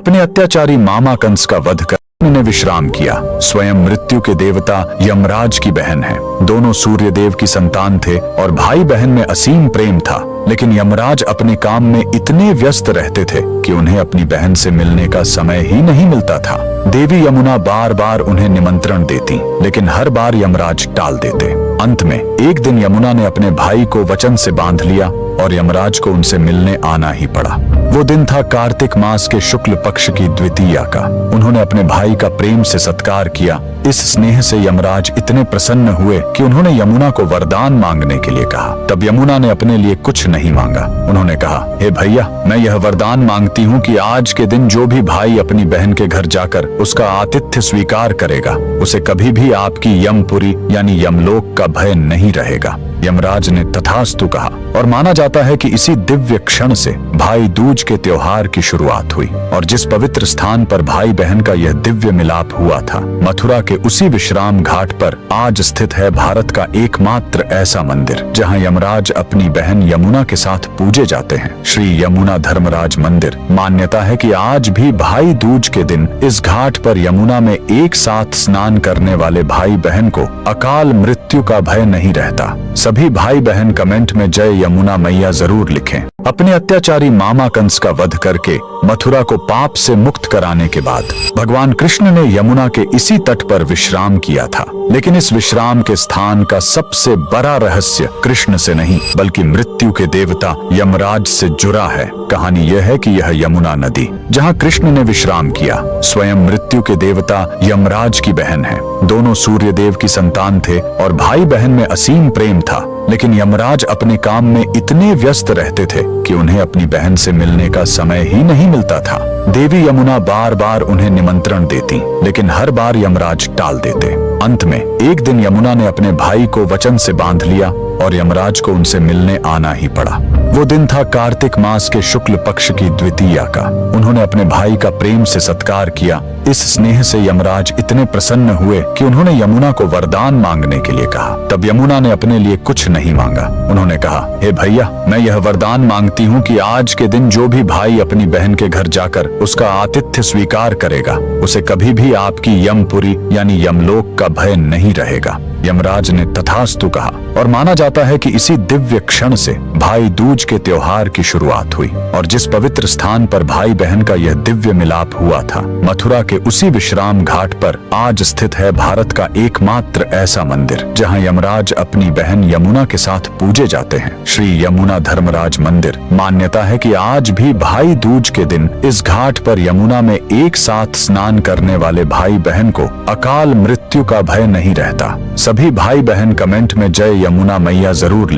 अपने अत्याचारी मामा कंस का वध कर ने विश्राम किया। स्वयं मृत्यु के देवता यमराज की बहन है। दोनों सूर्य देव की संतान थे और भाई बहन में असीम प्रेम था, लेकिन यमराज अपने काम में इतने व्यस्त रहते थे कि उन्हें अपनी बहन से मिलने का समय ही नहीं मिलता था। देवी यमुना बार बार उन्हें निमंत्रण देती, लेकिन हर बार यमराज टाल देते। अंत में एक दिन यमुना ने अपने भाई को वचन से बांध लिया और यमराज को उनसे मिलने आना ही पड़ा। वो दिन था कार्तिक मास के शुक्ल पक्ष की द्वितीया का। उन्होंने अपने भाई का प्रेम से सत्कार किया। इस स्नेह से यमराज इतने प्रसन्न हुए कि उन्होंने यमुना को वरदान मांगने के लिए कहा। तब यमुना ने अपने लिए कुछ नहीं मांगा। उन्होंने कहा, हे भैया, मैं यह वरदान मांगती हूँ कि आज के दिन जो भी भाई अपनी बहन के घर जाकर उसका आतिथ्य स्वीकार करेगा, उसे कभी भी आपकी यमपुरी यानी यमलोक का भय नहीं रहेगा। यमराज ने तथास्तु कहा और माना जाता है कि इसी दिव्य क्षण से भाई दूज के त्योहार की शुरुआत हुई। और जिस पवित्र स्थान पर भाई बहन का यह दिव्य मिलाप हुआ था, मथुरा के उसी विश्राम घाट पर आज स्थित है भारत का एकमात्र ऐसा मंदिर जहां यमराज अपनी बहन यमुना के साथ पूजे जाते हैं, श्री यमुना धर्मराज मंदिर। मान्यता है कि आज भी भाई दूज के दिन इस घाट पर यमुना में एक साथ स्नान करने वाले भाई बहन को अकाल मृत्यु का भय नहीं रहता। सभी भाई बहन कमेंट में जय यमुना मैया जरूर लिखें। अपने अत्याचारी मामा कंस का वध करके मथुरा को पाप से मुक्त कराने के बाद भगवान कृष्ण ने यमुना के इसी तट पर विश्राम किया था। लेकिन इस विश्राम के स्थान का सबसे बड़ा रहस्य कृष्ण से नहीं बल्कि मृत्यु के देवता यमराज से जुड़ा है। कहानी यह है कि यह यमुना नदी जहां कृष्ण ने विश्राम किया स्वयं मृत्यु के देवता यमराज की बहन है। दोनों सूर्य देव की संतान थे और भाई बहन में असीम प्रेम था, लेकिन यमराज अपने काम में इतने व्यस्त रहते थे कि उन्हें अपनी बहन से मिलने का समय ही नहीं मिलता था। देवी यमुना बार बार उन्हें निमंत्रण देती, लेकिन हर बार यमराज टाल देते। अंत में एक दिन यमुना ने अपने भाई को वचन से बांध लिया और यमराज को उनसे मिलने आना ही पड़ा। वो दिन था कार्तिक मास के शुक्ल पक्ष की द्वितीया का। उन्होंने अपने भाई का प्रेम से सत्कार किया। इस स्नेह से यमराज इतने प्रसन्न हुए कि उन्होंने यमुना को वरदान मांगने के लिए कहा। तब यमुना ने अपने लिए कुछ नहीं मांगा। उन्होंने कहा, हे भैया, मैं यह वरदान मांगती हूँ कि आज के दिन जो भी भाई अपनी बहन के घर जाकर उसका आतिथ्य स्वीकार करेगा, उसे कभी भी आपकी यमपुरी यानी यमलोक का भय नहीं रहेगा। यमराज ने तथास्तु कहा और माना जाता है कि इसी दिव्य क्षण से भाई दूज के त्योहार की शुरुआत हुई। और जिस पवित्र स्थान पर भाई बहन का यह दिव्य मिलाप हुआ था, मथुरा के उसी विश्राम घाट पर आज स्थित है भारत का एकमात्र ऐसा मंदिर जहां यमराज अपनी बहन यमुना के साथ पूजे जाते हैं, श्री यमुना धर्मराज मंदिर। मान्यता है कि आज भी भाई दूज के दिन इस घाट पर यमुना में एक साथ स्नान करने वाले भाई बहन को अकाल मृत्यु का भय नहीं रहता। सभी भाई बहन कमेंट में जय यमुना मैया जरूर